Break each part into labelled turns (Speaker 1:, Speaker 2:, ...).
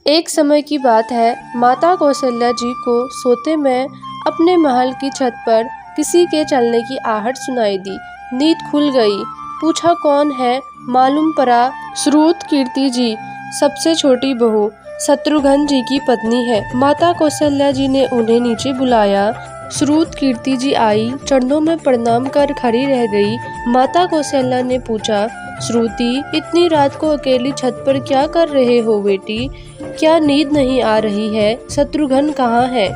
Speaker 1: एक समय की बात है, माता कौशल्या जी को सोते में अपने महल की छत पर किसी के चलने की आहट सुनाई दी। नींद खुल गई। पूछा कौन है? मालूम पड़ा श्रुत कीर्ति जी, सबसे छोटी बहू, शत्रुघ्न जी की पत्नी है। माता कौशल्या जी ने उन्हें नीचे बुलाया। श्रुत कीर्ति जी आई, चरणों में प्रणाम कर खड़ी रह गई। माता कौशल्या ने पूछा, श्रुति, इतनी रात को अकेली छत पर क्या कर रहे हो बेटी? क्या नींद नहीं आ रही है? शत्रुघ्न कहाँ है?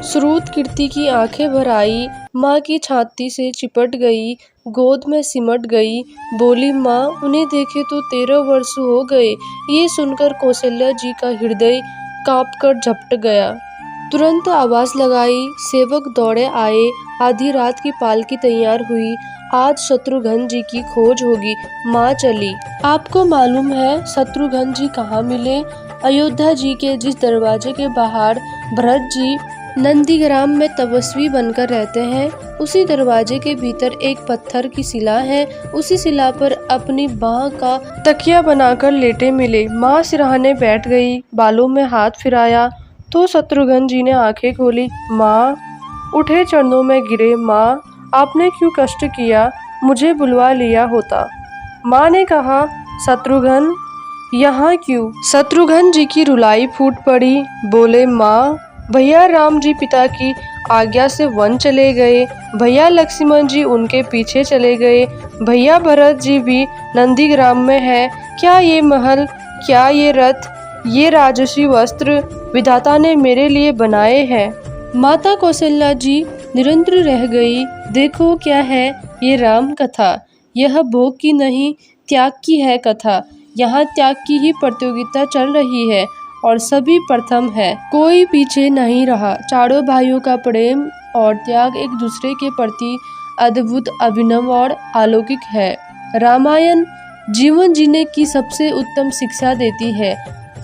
Speaker 1: श्रुत कीर्ति की आंखें भर आई, माँ की छाती से चिपट गई, गोद में सिमट गई। बोली, माँ, उन्हें देखे तो 13 वर्ष हो गए। ये सुनकर कौशल्या जी का हृदय कांपकर झपट गया। तुरंत आवाज लगाई, सेवक दौड़े आए। आधी रात की पालकी तैयार हुई। आज शत्रुघ्न जी की खोज होगी। माँ चली। आपको मालूम है शत्रुघ्न जी कहाँ मिले? अयोध्या जी के जिस दरवाजे के बाहर भरत जी नंदीग्राम में तपस्वी बनकर रहते हैं, उसी दरवाजे के भीतर एक पत्थर की शिला है। उसी शिला पर अपनी बाह का तकिया बनाकर लेटे मिले। माँ सिरहाने बैठ गई, बालों में हाथ फिराया तो शत्रुघ्न जी ने आंखें खोली। माँ उठे, चरणों में गिरे। माँ, आपने क्यों कष्ट किया? मुझे बुलवा लिया होता। माँ ने कहा, शत्रुघ्न यहाँ क्यों? शत्रुघ्न जी की रुलाई फूट पड़ी। बोले, माँ, भैया राम जी पिता की आज्ञा से वन चले गए। भैया लक्ष्मण जी उनके पीछे चले गए। भैया भरत जी भी नंदीग्राम में है। क्या ये महल, क्या ये रथ, ये राजसी वस्त्र विधाता ने मेरे लिए बनाए हैं? माता कौशल्या जी निरंतर रह गई। देखो क्या है ये राम कथा। यह भोग की नहीं, त्याग की है कथा। यहाँ त्याग की ही प्रतियोगिता चल रही है और सभी प्रथम है, कोई पीछे नहीं रहा। चारों भाइयों का प्रेम और त्याग एक दूसरे के प्रति अद्भुत, अभिनव और अलौकिक है। रामायण जीवन जीने की सबसे उत्तम शिक्षा देती है।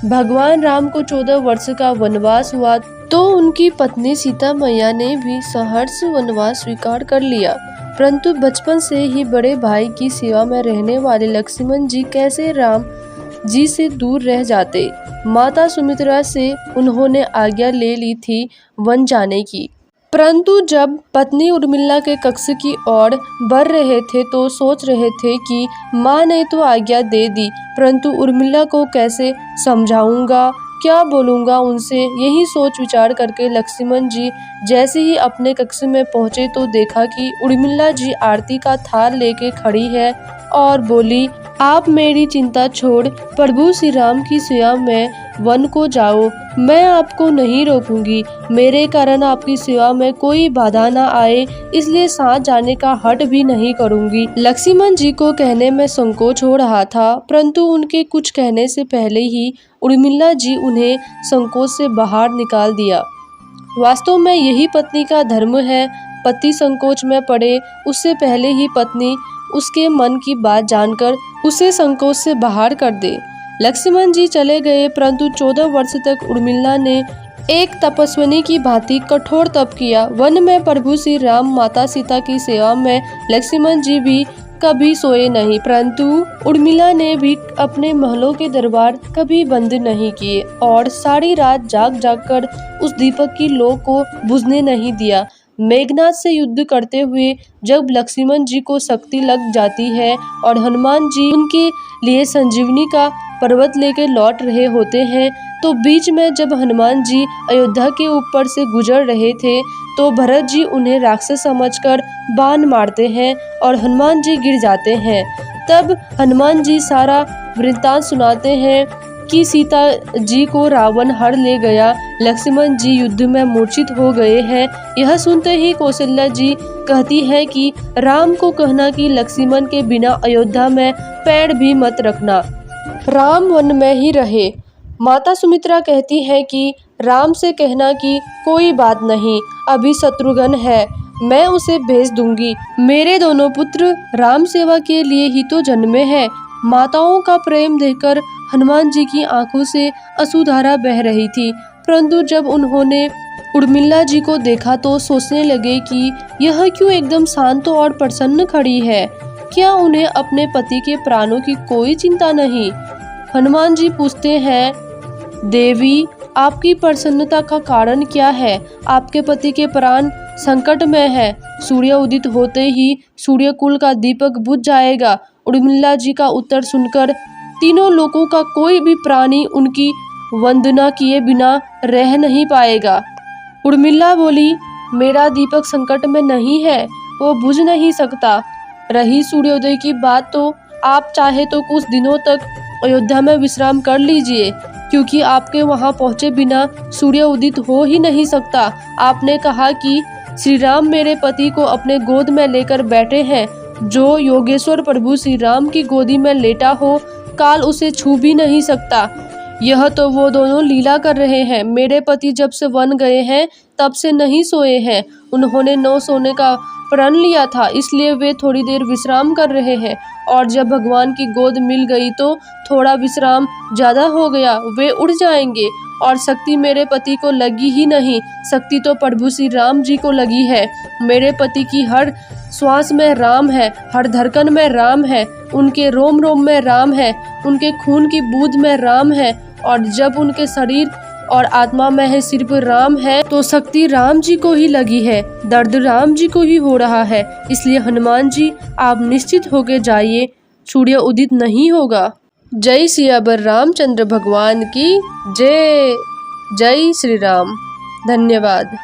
Speaker 1: भगवान राम को 14 वर्ष का वनवास हुआ तो उनकी पत्नी सीता मैया ने भी सहर्ष वनवास स्वीकार कर लिया, परंतु बचपन से ही बड़े भाई की सेवा में रहने वाले लक्ष्मण जी कैसे राम जी से दूर रह जाते। माता सुमित्रा से उन्होंने आज्ञा ले ली थी वन जाने की, परंतु जब पत्नी उर्मिला के कक्ष की ओर बढ़ रहे थे तो सोच रहे थे कि माँ ने तो आज्ञा दे दी, परंतु उर्मिला को कैसे समझाऊंगा, क्या बोलूँगा उनसे। यही सोच विचार करके लक्ष्मण जी जैसे ही अपने कक्ष में पहुँचे तो देखा कि उर्मिला जी आरती का थाल लेके खड़ी है और बोली, आप मेरी चिंता छोड़ प्रभु श्री राम की सेवा में वन को जाओ। मैं आपको नहीं रोकूंगी। मेरे कारण आपकी सेवा में कोई बाधा ना आए, इसलिए साथ जाने का हट भी नहीं करूंगी। लक्ष्मण जी को कहने में संकोच हो रहा था, परंतु उनके कुछ कहने से पहले ही उर्मिला जी उन्हें संकोच से बाहर निकाल दिया। वास्तव में यही पत्नी का धर्म है। पति संकोच में पड़े उससे पहले ही पत्नी उसके मन की बात जानकर उसे संकोच से बाहर कर दे। लक्ष्मण जी चले गए, परंतु 14 वर्ष तक उर्मिला ने एक तपस्विनी की भांति कठोर तप किया। वन में प्रभु श्री राम माता सीता की सेवा में लक्ष्मण जी भी कभी सोए नहीं, परंतु उर्मिला ने भी अपने महलों के दरबार कभी बंद नहीं किए और सारी रात जाग जाग कर उस दीपक की लौ को बुझने नहीं दिया। मेघनाथ से युद्ध करते हुए जब लक्ष्मण जी को शक्ति लग जाती है और हनुमान जी उनके लिए संजीवनी का पर्वत लेकर लौट रहे होते हैं, तो बीच में जब हनुमान जी अयोध्या के ऊपर से गुजर रहे थे तो भरत जी उन्हें राक्षस समझकर बाण मारते हैं और हनुमान जी गिर जाते हैं। तब हनुमान जी सारा वृत्तांत सुनाते हैं कि सीता जी को रावण हर ले गया, लक्ष्मण जी युद्ध में मूर्छित हो गए हैं। यह सुनते ही कौशल्या जी कहती है कि राम को कहना कि लक्ष्मण के बिना अयोध्या में पैर भी मत रखना, राम वन में ही रहे। माता सुमित्रा कहती है कि राम से कहना कि कोई बात नहीं, अभी शत्रुघ्न है, मैं उसे भेज दूंगी। मेरे दोनों पुत्र राम सेवा के लिए ही तो जन्मे हैं। माताओं का प्रेम देखकर हनुमान जी की आंखों से अश्रुधारा बह रही थी, परंतु जब उन्होंने उर्मिला जी को देखा तो सोचने लगे कि यह क्यों एकदम शांत और प्रसन्न खड़ी है। क्या उन्हें अपने पति के प्राणों की कोई चिंता नहीं? हनुमान जी पूछते हैं, देवी, आपकी प्रसन्नता का कारण क्या है? आपके पति के प्राण संकट में है। सूर्य उदित होते ही सूर्यकुल का दीपक बुझ जाएगा। उर्मिला जी का उत्तर सुनकर तीनों लोगों का कोई भी प्राणी उनकी वंदना किए बिना रह नहीं पाएगा। उर्मिला बोली, मेरा दीपक संकट में नहीं है, वो बुझ नहीं सकता। रही सूर्योदय की बात, तो आप चाहे तो कुछ दिनों तक अयोध्या में विश्राम कर लीजिए, क्योंकि आपके वहां पहुंचे बिना सूर्य उदित हो ही नहीं सकता। आपने कहा कि श्री राम मेरे पति को अपने गोद में लेकर बैठे हैं। जो योगेश्वर प्रभु श्री राम की गोदी में लेटा हो, काल उसे छू भी नहीं सकता। यह तो वो दोनों लीला कर रहे हैं। मेरे पति जब से वन गए हैं तब से नहीं सोए हैं। उन्होंने 9 सोने का प्रण लिया था, इसलिए वे थोड़ी देर विश्राम कर रहे हैं। और जब भगवान की गोद मिल गई तो थोड़ा विश्राम ज़्यादा हो गया, वे उड़ जाएंगे। और शक्ति मेरे पति को लगी ही नहीं, शक्ति तो प्रभु श्री राम जी को लगी है। मेरे पति की हर श्वास में राम है, हर धड़कन में राम है, उनके रोम रोम में राम है, उनके खून की बूंद में राम है। और जब उनके शरीर और आत्मा में है सिर्फ राम है, तो शक्ति राम जी को ही लगी है, दर्द राम जी को ही हो रहा है। इसलिए हनुमान जी, आप निश्चित होके जाइए, सूर्य उदित नहीं होगा। जय सियावर रामचंद्र भगवान की जय। जय श्री राम। धन्यवाद।